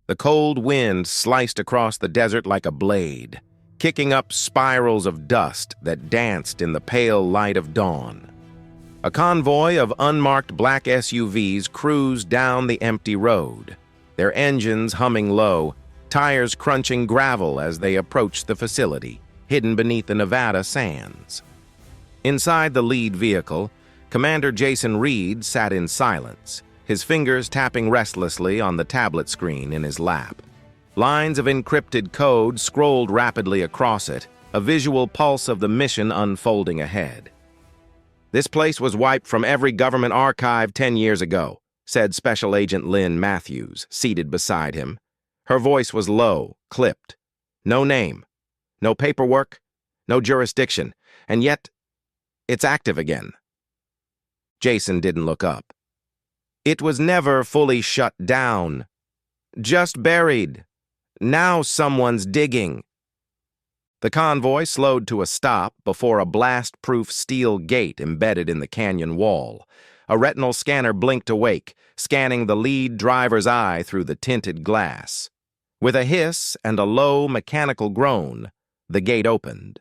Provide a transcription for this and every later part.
The cold wind sliced across the desert like a blade, kicking up spirals of dust that danced in the pale light of dawn. A convoy of unmarked black SUVs cruised down the empty road, their engines humming low, tires crunching gravel as they approached the facility, hidden beneath the Nevada sands. Inside the lead vehicle, Commander Jason Reed sat in silence, his fingers tapping restlessly on the tablet screen in his lap. Lines of encrypted code scrolled rapidly across it, a visual pulse of the mission unfolding ahead. "This place was wiped from every government archive 10 years ago," said Special Agent Lynn Matthews, seated beside him. Her voice was low, clipped. No name, no paperwork, no jurisdiction, and yet it's active again. Jason didn't look up. "It was never fully shut down. Just buried. Now someone's digging." The convoy slowed to a stop before a blast-proof steel gate embedded in the canyon wall. A retinal scanner blinked awake, scanning the lead driver's eye through the tinted glass. With a hiss and a low mechanical groan, the gate opened.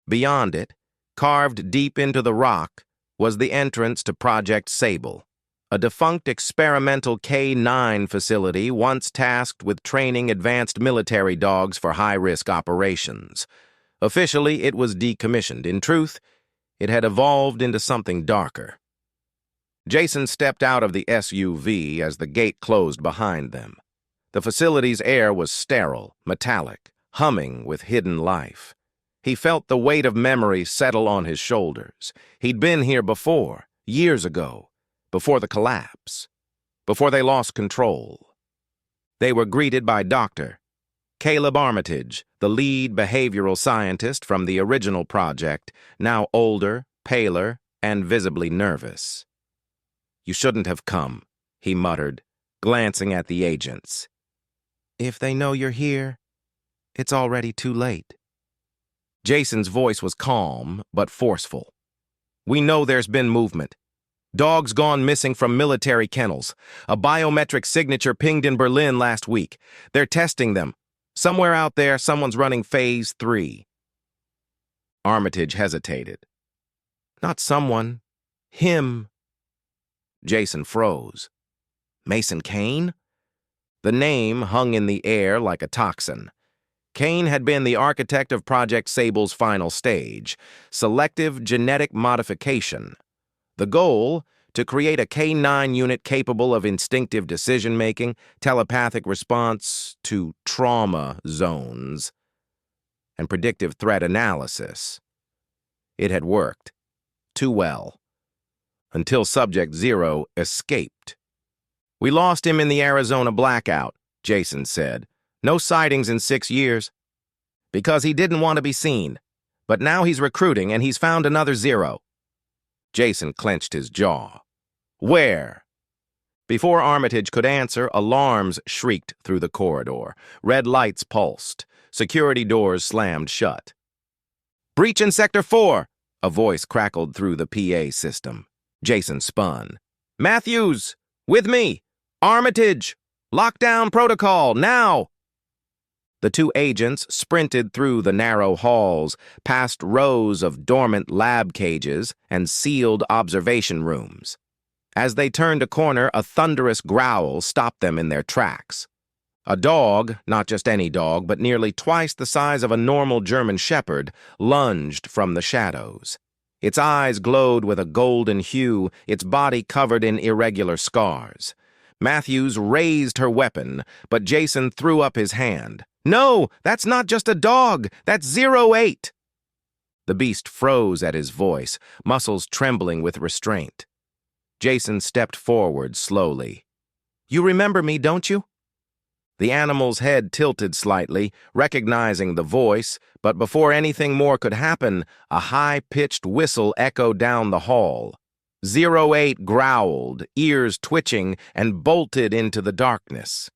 Beyond it, carved deep into the rock, was the entrance to Project SABLE, a defunct experimental canine facility once tasked with training advanced military dogs for high-risk operations. Officially, it was decommissioned. In truth, it had evolved into something darker. Jason stepped out of the SUV as the gate closed behind them. The facility's air was sterile, metallic, humming with hidden life. He felt the weight of memory settle on his shoulders. He'd been here before, years ago, before the collapse, before they lost control. They were greeted by Dr. Caleb Armitage, the lead behavioral scientist from the original project, now older, paler, and visibly nervous. "You shouldn't have come," he muttered, glancing at the agents. "If they know you're here, it's already too late." Jason's voice was calm but forceful. "We know there's been movement. Dogs gone missing from military kennels. A biometric signature pinged in Berlin last week. They're testing them. Somewhere out there, someone's running Phase 3. Armitage hesitated. "Not someone. Him." Jason froze. Mason Kane? The name hung in the air like a toxin. Kane had been the architect of Project SABLE's final stage, selective genetic modification. The goal, to create a canine unit capable of instinctive decision-making, telepathic response to trauma zones, and predictive threat analysis. It had worked. Too well. Until Subject Zero escaped. "We lost him in the Arizona blackout," Jason said. "No sightings in 6 years. Because he didn't want to be seen. But now he's recruiting and he's found another Zero." Jason clenched his jaw. "Where?" Before Armitage could answer, alarms shrieked through the corridor. Red lights pulsed. Security doors slammed shut. "Breach in Sector 4!" a voice crackled through the PA system. Jason spun. "Matthews! With me! Armitage! Lockdown protocol, now!" The two agents sprinted through the narrow halls, past rows of dormant lab cages and sealed observation rooms. As they turned a corner, a thunderous growl stopped them in their tracks. A dog, not just any dog, but nearly twice the size of a normal German shepherd, lunged from the shadows. Its eyes glowed with a golden hue, its body covered in irregular scars. Matthews raised her weapon, but Jason threw up his hand. "No, that's not just a dog, that's 08! The beast froze at his voice, muscles trembling with restraint. Jason stepped forward slowly. "You remember me, don't you?" The animal's head tilted slightly, recognizing the voice, but before anything more could happen, a high-pitched whistle echoed down the hall. 08 growled, ears twitching, and bolted into the darkness.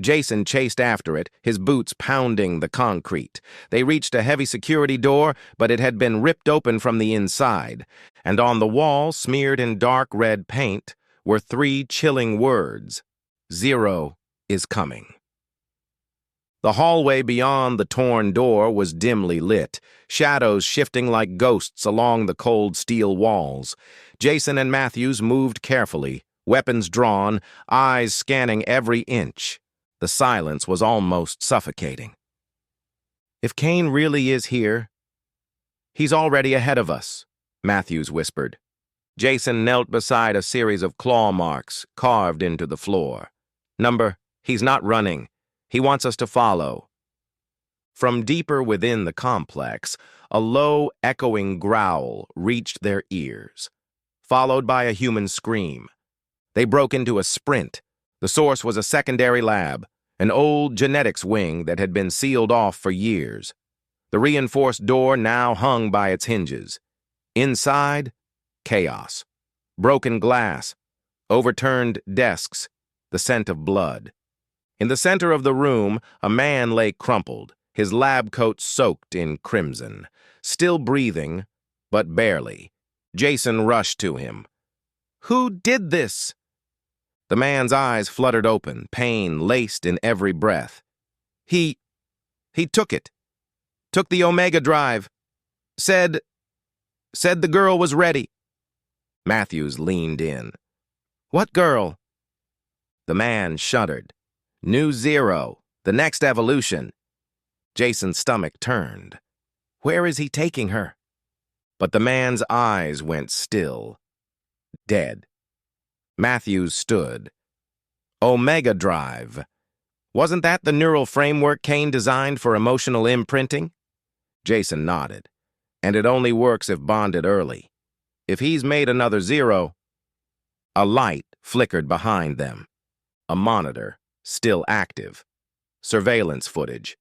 Jason chased after it, his boots pounding the concrete. They reached a heavy security door, but it had been ripped open from the inside, and on the wall, smeared in dark red paint, were 3 chilling words. "Zero is coming." The hallway beyond the torn door was dimly lit, shadows shifting like ghosts along the cold steel walls. Jason and Matthews moved carefully, weapons drawn, eyes scanning every inch. The silence was almost suffocating. "If Kane really is here, he's already ahead of us," Matthews whispered. Jason knelt beside a series of claw marks carved into the floor. He's not running. He wants us to follow." From deeper within the complex, a low, echoing growl reached their ears, followed by a human scream. They broke into a sprint. The source was a secondary lab, an old genetics wing that had been sealed off for years. The reinforced door now hung by its hinges. Inside, chaos. Broken glass, overturned desks, the scent of blood. In the center of the room, a man lay crumpled, his lab coat soaked in crimson, still breathing, but barely. Jason rushed to him. "Who did this?" The man's eyes fluttered open, pain laced in every breath. He took it. Took the Omega drive. Said the girl was ready." Matthews leaned in. "What girl?" The man shuddered. "New Zero, the next evolution." Jason's stomach turned. Where is he taking her? But the man's eyes went still. Dead. Matthews stood. Omega Drive. Wasn't that the neural framework Kane designed for emotional imprinting? Jason nodded. And it only works if bonded early. If he's made another Zero... A light flickered behind them. A monitor, still active. Surveillance footage.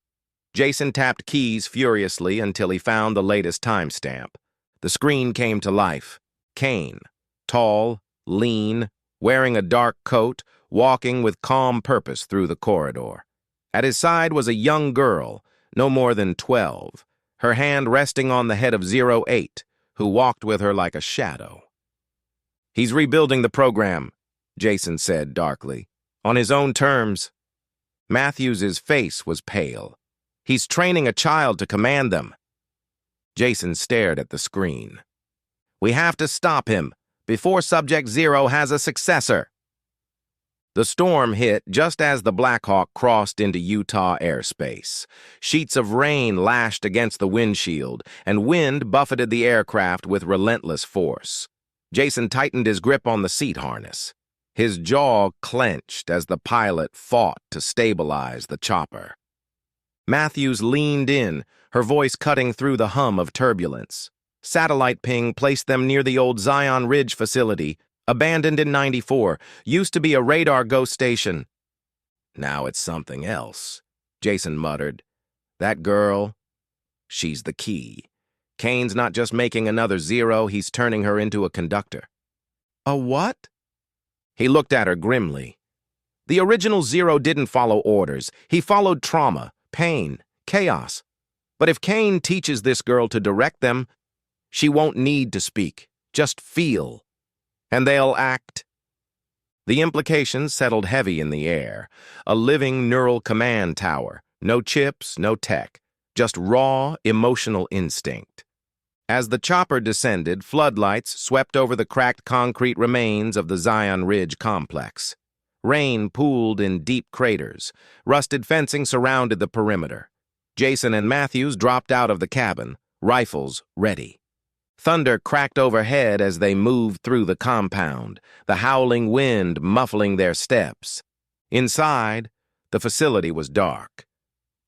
Jason tapped keys furiously until he found the latest timestamp. The screen came to life. Kane, tall, lean, wearing a dark coat, walking with calm purpose through the corridor. At his side was a young girl, no more than 12, her hand resting on the head of 08, who walked with her like a shadow. "He's rebuilding the program," Jason said darkly. "On his own terms." Matthews's face was pale. "He's training a child to command them." Jason stared at the screen. "We have to stop him before Subject Zero has a successor." The storm hit just as the Black Hawk crossed into Utah airspace. Sheets of rain lashed against the windshield, and wind buffeted the aircraft with relentless force. Jason tightened his grip on the seat harness. His jaw clenched as the pilot fought to stabilize the chopper. Matthews leaned in, her voice cutting through the hum of turbulence. Satellite ping placed them near the old Zion Ridge facility, abandoned in '94, used to be a radar ghost station. "Now it's something else," Jason muttered. "That girl, she's the key. Kane's not just making another Zero, he's turning her into a conductor." "A what?" He looked at her grimly. "The original Zero didn't follow orders. He followed trauma, pain, chaos. But if Kane teaches this girl to direct them, she won't need to speak, just feel. And they'll act." The implications settled heavy in the air. A living neural command tower. No chips, no tech. Just raw, emotional instinct. As the chopper descended, floodlights swept over the cracked concrete remains of the Zion Ridge complex. Rain pooled in deep craters. Rusted fencing surrounded the perimeter. Jason and Matthews dropped out of the cabin, rifles ready. Thunder cracked overhead as they moved through the compound, the howling wind muffling their steps. Inside, the facility was dark.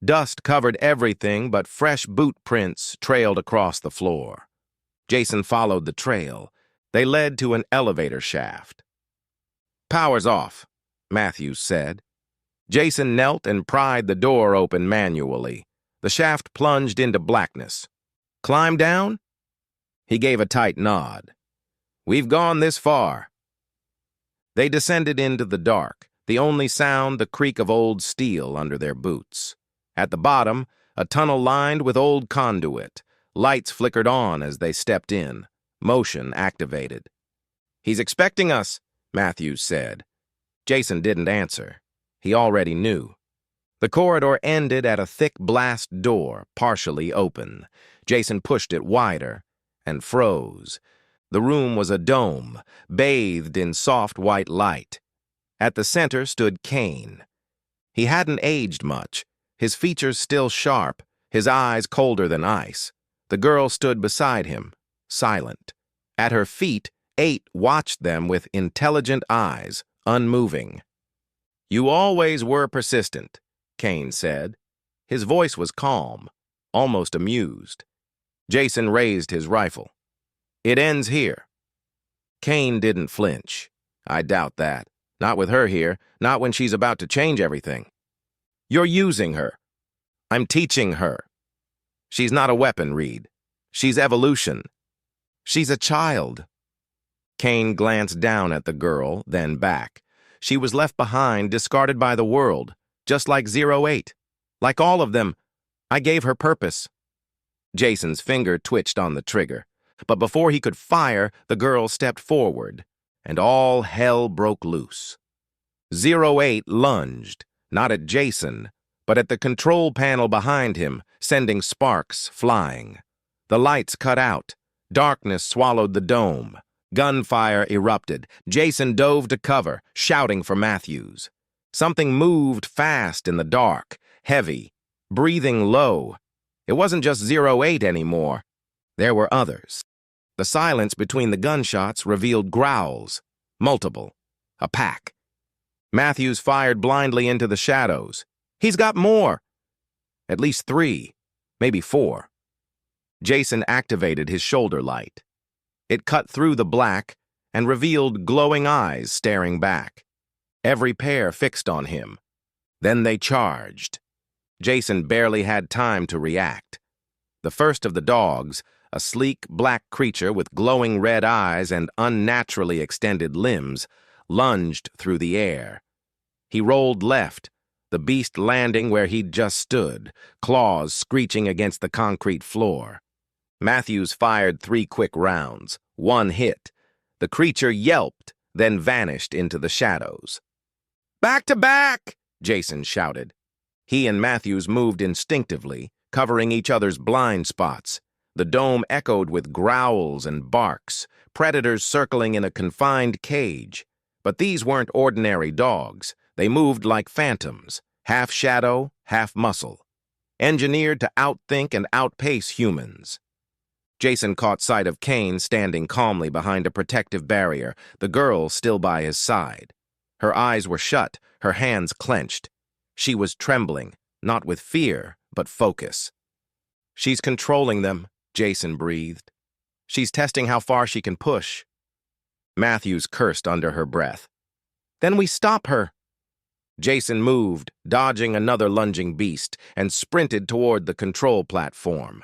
Dust covered everything, but fresh boot prints trailed across the floor. Jason followed the trail. They led to an elevator shaft. "Power's off," Matthews said. Jason knelt and pried the door open manually. The shaft plunged into blackness. "Climb down?" He gave a tight nod. "We've gone this far." They descended into the dark, the only sound the creak of old steel under their boots. At the bottom, a tunnel lined with old conduit. Lights flickered on as they stepped in. Motion activated. "He's expecting us," Matthews said. Jason didn't answer. He already knew. The corridor ended at a thick blast door, partially open. Jason pushed it wider and froze. The room was a dome, bathed in soft white light. At the center stood Kane. He hadn't aged much, his features still sharp, his eyes colder than ice. The girl stood beside him, silent. At her feet, 8 watched them with intelligent eyes, unmoving. "You always were persistent," Kane said. His voice was calm, almost amused. Jason raised his rifle. "It ends here." Kane didn't flinch. "I doubt that. Not with her here, not when she's about to change everything." "You're using her." "I'm teaching her." "She's not a weapon, Reed. She's evolution. She's a child." Kane glanced down at the girl, then back. She was left behind, discarded by the world, just like 08. Like all of them, I gave her purpose. Jason's finger twitched on the trigger, but before he could fire, the girl stepped forward, and all hell broke loose. 08 lunged, not at Jason, but at the control panel behind him, sending sparks flying. The lights cut out. Darkness swallowed the dome. Gunfire erupted. Jason dove to cover, shouting for Matthews. Something moved fast in the dark, heavy, breathing low. It wasn't just 08 anymore. There were others. The silence between the gunshots revealed growls. Multiple. A pack. Matthews fired blindly into the shadows. "He's got more!" At least 3, maybe 4. Jason activated his shoulder light. It cut through the black and revealed glowing eyes staring back. Every pair fixed on him. Then they charged. Jason barely had time to react. The first of the dogs, a sleek black creature with glowing red eyes and unnaturally extended limbs, lunged through the air. He rolled left, the beast landing where he'd just stood, claws screeching against the concrete floor. Matthews fired 3 quick rounds. 1 hit. The creature yelped, then vanished into the shadows. "Back to back!" Jason shouted. He and Matthews moved instinctively, covering each other's blind spots. The dome echoed with growls and barks, predators circling in a confined cage. But these weren't ordinary dogs. They moved like phantoms, half shadow, half muscle, engineered to outthink and outpace humans. Jason caught sight of Kane standing calmly behind a protective barrier, the girl still by his side. Her eyes were shut, her hands clenched. She was trembling, not with fear, but focus. "She's controlling them," Jason breathed. "She's testing how far she can push." Matthews cursed under her breath. "Then we stop her." Jason moved, dodging another lunging beast, and sprinted toward the control platform.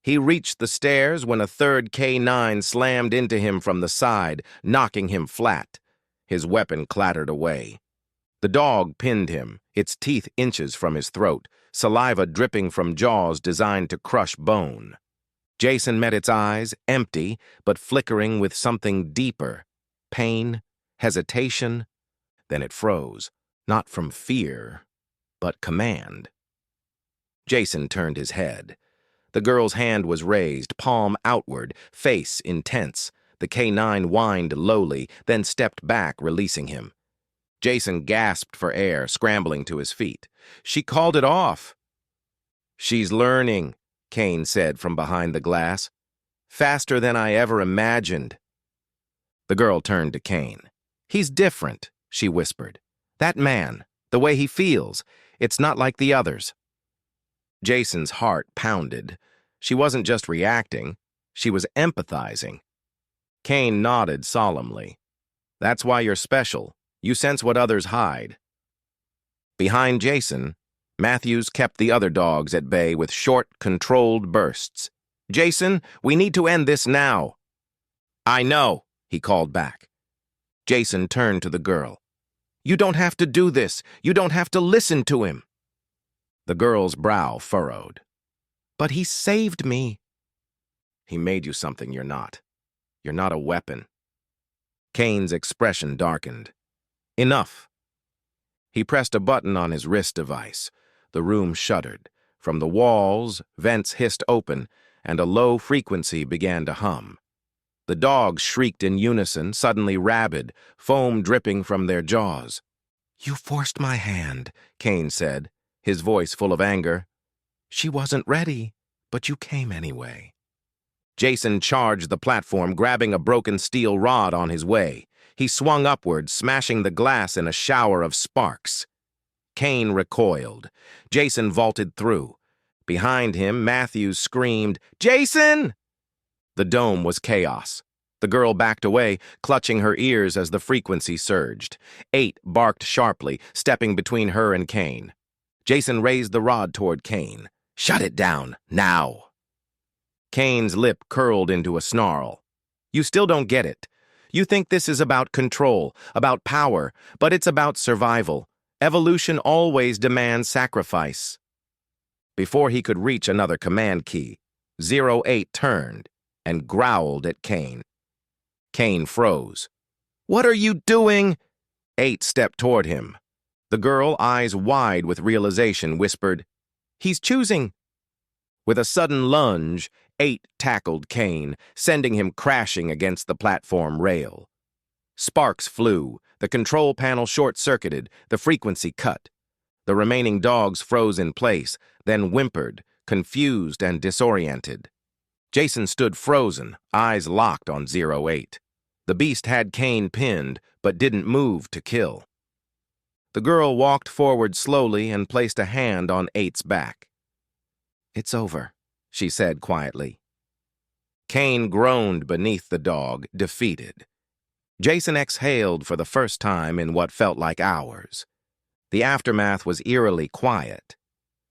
He reached the stairs when a third K9 slammed into him from the side, knocking him flat. His weapon clattered away. The dog pinned him, its teeth inches from his throat, saliva dripping from jaws designed to crush bone. Jason met its eyes, empty, but flickering with something deeper. Pain, hesitation. Then it froze, not from fear, but command. Jason turned his head. The girl's hand was raised, palm outward, face intense. The K9 whined lowly, then stepped back, releasing him. Jason gasped for air, scrambling to his feet. "She called it off." "She's learning," Kane said from behind the glass. "Faster than I ever imagined." The girl turned to Kane. "He's different," she whispered. "That man, the way he feels, it's not like the others." Jason's heart pounded. She wasn't just reacting, she was empathizing. Kane nodded solemnly. "That's why you're special. You sense what others hide." Behind Jason, Matthews kept the other dogs at bay with short, controlled bursts. "Jason, we need to end this now." "I know," he called back. Jason turned to the girl. "You don't have to do this. You don't have to listen to him." The girl's brow furrowed. "But he saved me." "He made you something you're not. You're not a weapon." Kane's expression darkened. "Enough." He pressed a button on his wrist device. The room shuddered. From the walls, vents hissed open, and a low frequency began to hum. The dogs shrieked in unison, suddenly rabid, foam dripping from their jaws. "You forced my hand," Kane said, his voice full of anger. "She wasn't ready, but you came anyway." Jason charged the platform, grabbing a broken steel rod on his way. He swung upward, smashing the glass in a shower of sparks. Kane recoiled. Jason vaulted through. Behind him, Matthews screamed, "Jason!" The dome was chaos. The girl backed away, clutching her ears as the frequency surged. 8 barked sharply, stepping between her and Kane. Jason raised the rod toward Kane. "Shut it down, now!" Kane's lip curled into a snarl. "You still don't get it. You think this is about control, about power, but it's about survival. Evolution always demands sacrifice." Before he could reach another command key, 08 turned and growled at Kane. Kane froze. "What are you doing?" 8 stepped toward him. The girl, eyes wide with realization, whispered, "He's choosing." With a sudden lunge, 8 tackled Kane, sending him crashing against the platform rail. Sparks flew, the control panel short-circuited, the frequency cut. The remaining dogs froze in place, then whimpered, confused and disoriented. Jason stood frozen, eyes locked on 08. The beast had Kane pinned, but didn't move to kill. The girl walked forward slowly and placed a hand on 8's back. "It's over," she said quietly. Kane groaned beneath the dog, defeated. Jason exhaled for the first time in what felt like hours. The aftermath was eerily quiet.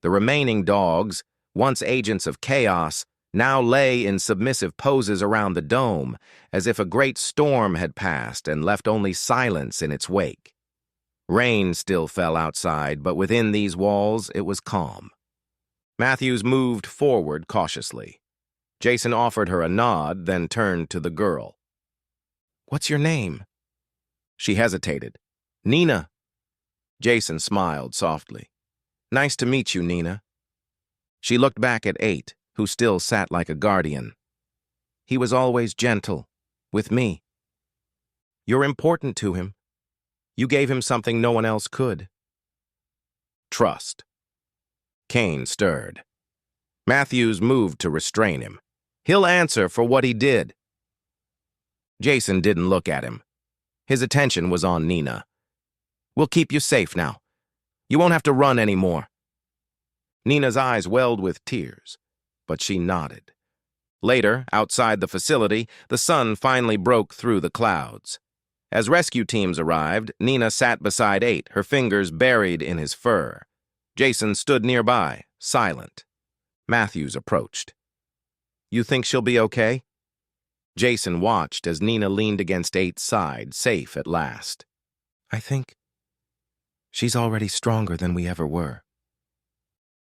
The remaining dogs, once agents of chaos, now lay in submissive poses around the dome, as if a great storm had passed and left only silence in its wake. Rain still fell outside, but within these walls it was calm. Matthews moved forward cautiously. Jason offered her a nod, then turned to the girl. "What's your name?" She hesitated. "Nina." Jason smiled softly. "Nice to meet you, Nina." She looked back at 8, who still sat like a guardian. "He was always gentle, with me. You're important to him. You gave him something no one else could." Trust. Kane stirred. Matthews moved to restrain him. "He'll answer for what he did." Jason didn't look at him. His attention was on Nina. "We'll keep you safe now. You won't have to run anymore." Nina's eyes welled with tears, but she nodded. Later, outside the facility, the sun finally broke through the clouds. As rescue teams arrived, Nina sat beside 8, her fingers buried in his fur. Jason stood nearby, silent. Matthews approached. "You think she'll be okay?" Jason watched as Nina leaned against 8's side, safe at last. "I think she's already stronger than we ever were."